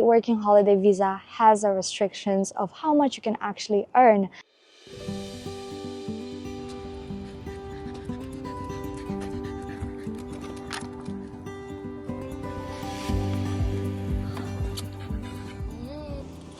Working holiday visa has a restrictions of how much you can actually earn.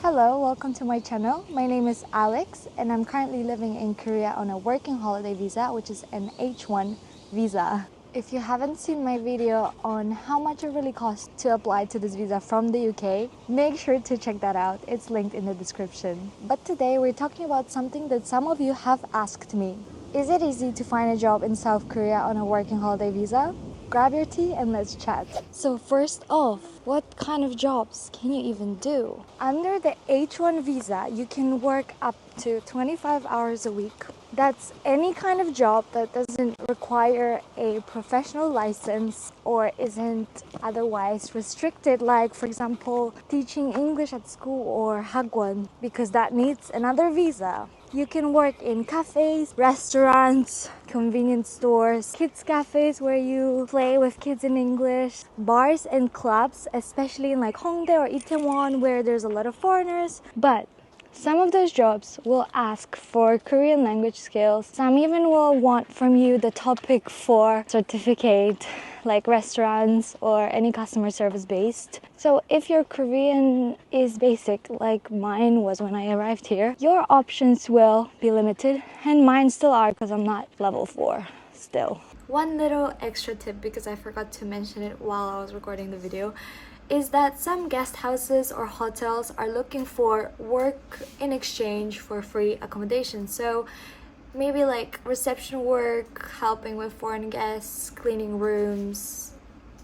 Hello, welcome to my channel. My name is Alex and I'm currently living in Korea on a working holiday visa, which is an H1 visa. If you haven't seen my video on how much it really costs to apply to this visa from the UK, make sure to check that out. It's linked in the description. But today we're talking about something that some of you have asked me. Is it easy to find a job in South Korea on a working holiday visa? Grab your tea and let's chat. So first off, what kind of jobs can you even do? Under the H1 visa, you can work up to 25 hours a week. That's any kind of job that doesn't require a professional license or isn't otherwise restricted, like for example, teaching English at school or hagwon, because that needs another visa. You can work in cafes, restaurants, convenience stores, kids cafes where you play with kids in English, bars and clubs, especially in like Hongdae or Itaewon where there's a lot of foreigners. But some of those jobs will ask for Korean language skills. Some even will want from you the topic for certificate, like restaurants or any customer service based. So if your Korean is basic, like mine was when I arrived here, your options will be limited, and mine still are because I'm not level 4 still. One little extra tip, because I forgot to mention it while I was recording the video, is that some guest houses or hotels are looking for work in exchange for free accommodation. So maybe like reception work, helping with foreign guests, cleaning rooms,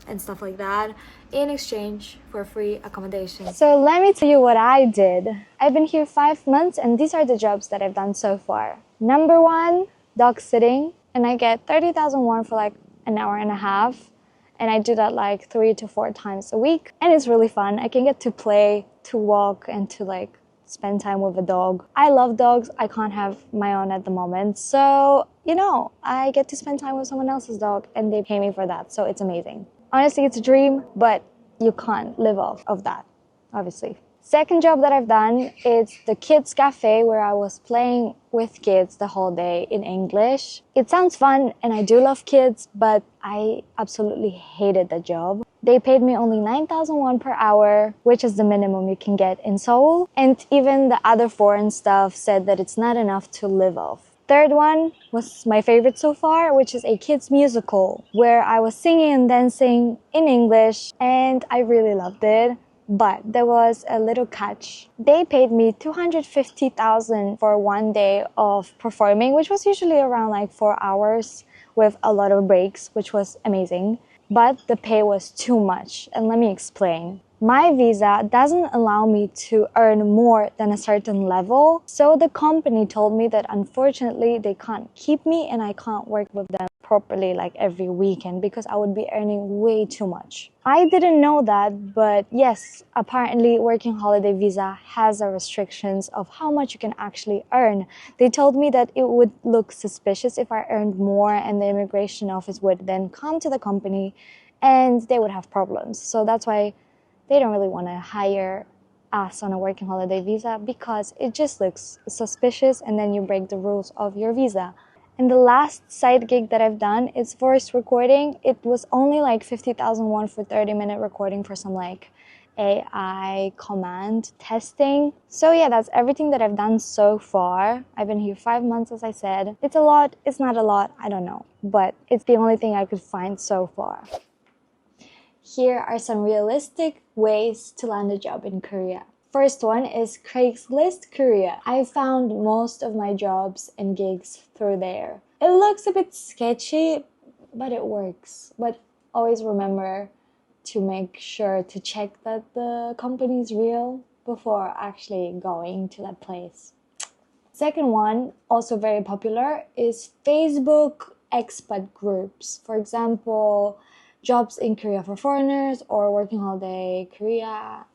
and stuff like that in exchange for free accommodation. So let me tell you what I did. I've been here 5 months and these are the jobs that I've done so far. Number 1, dog sitting, and I get 30,000 won for like an hour and a half. And I do that like 3 to 4 times a week. And it's really fun. I can get to play, to walk, and to like spend time with a dog. I love dogs. I can't have my own at the moment. So, you know, I get to spend time with someone else's dog and they pay me for that. So it's amazing. Honestly, it's a dream, but you can't live off of that, obviously. Second job that I've done is the kids cafe where I was playing with kids the whole day in English. It sounds fun and I do love kids, but I absolutely hated the job. They paid me only 9,000 won per hour, which is the minimum you can get in Seoul. And even the other foreign staff said that it's not enough to live off. Third one was my favorite so far, which is a kids musical where I was singing and dancing in English and I really loved it. But there was a little catch. They paid me 250,000 for 1 day of performing, which was usually around like 4 hours with a lot of breaks, which was amazing. But the pay was too much, and let me explain. My visa doesn't allow me to earn more than a certain level, so the company told me that unfortunately they can't keep me and I can't work with them properly like every weekend because I would be earning way too much. I didn't know that, but yes, apparently working holiday visa has a restrictions of how much you can actually earn. They told me that it would look suspicious if I earned more and the immigration office would then come to the company and they would have problems. So that's why they don't really want to hire us on a working holiday visa because it just looks suspicious and then you break the rules of your visa. And the last side gig that I've done is voice recording. It was only like 50,000 won for 30-minute recording for some like AI command testing. So yeah, that's everything that I've done so far. I've been here 5 months, as I said. It's a lot, it's not a lot, I don't know. But it's the only thing I could find so far. Here are some realistic ways to land a job in Korea. First one is Craigslist Korea. I found most of my jobs and gigs through there. It looks a bit sketchy, but it works. But always remember to make sure to check that the company is real before actually going to that place. Second one, also very popular, is Facebook expat groups. For example, jobs in Korea for foreigners or working holiday Korea,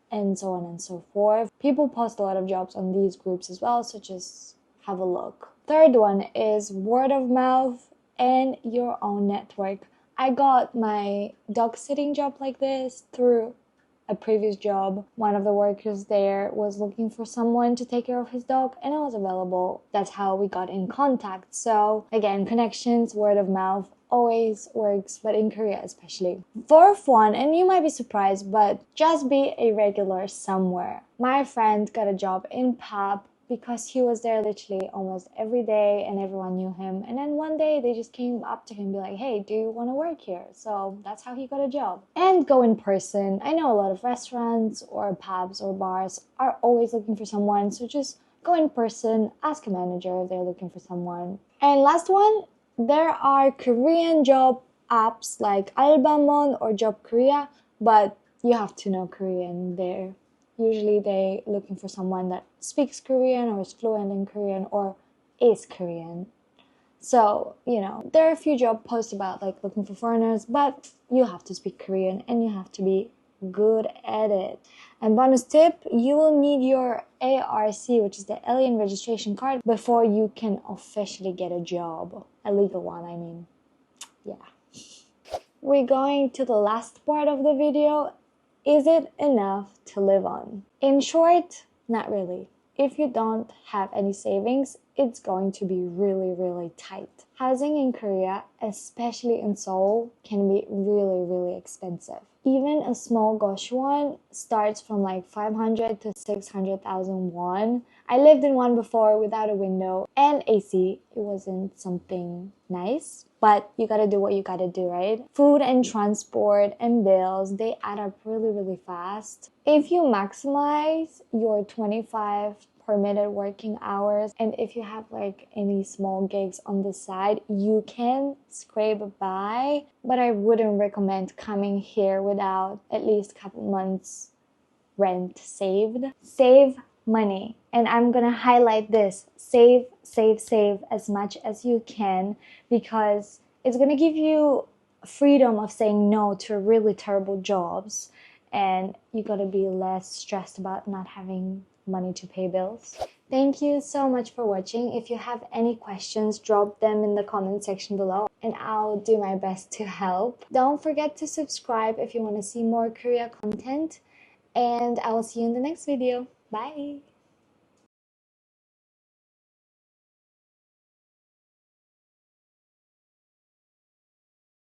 and so on and so forth. People post a lot of jobs on these groups as well, so just have a look. Third one is word of mouth and your own network. I got my dog sitting job like this through a previous job, one of the workers there was looking for someone to take care of his dog, and I was available. That's how we got in contact. So again, connections, word of mouth always works, but in Korea especially. Fourth one, and you might be surprised, but just be a regular somewhere. My friend got a job in pub because he was there literally almost every day and everyone knew him. And then one day they just came up to him and be like, hey, do you want to work here? So that's how he got a job. And go in person. I know a lot of restaurants or pubs or bars are always looking for someone, so just go in person, ask a manager if they're looking for someone. And last one, there are Korean job apps like Albamon or Job Korea, but you have to know Korean there. Usually they looking for someone that speaks Korean or is fluent in Korean or is Korean. So, there are a few job posts about like looking for foreigners, but you have to speak Korean and you have to be good at it. And bonus tip, you will need your ARC, which is the Alien Registration Card, before you can officially get a job. A legal one, I mean. Yeah. We're going to the last part of the video. Is it enough to live on? In short, not really. If you don't have any savings, it's going to be really, really tight. Housing in Korea, especially in Seoul, can be really, really expensive. Even a small goshwon starts from like 500 to 600,000 won. I lived in one before without a window and AC. It wasn't something nice, but you gotta do what you gotta do, right? Food and transport and bills, they add up really, really fast. If you maximize your 25 permitted working hours, and if you have like any small gigs on the side, you can scrape by, but I wouldn't recommend coming here without at least a couple months rent saved. Save money, and I'm gonna highlight this: save as much as you can, because it's gonna give you freedom of saying no to really terrible jobs, and you gotta be less stressed about not having money to pay bills. Thank you so much for watching. If you have any questions, drop them in the comment section below and I'll do my best to help. Don't forget to subscribe if you want to see more Korea content, and I will see you in the next video. Bye!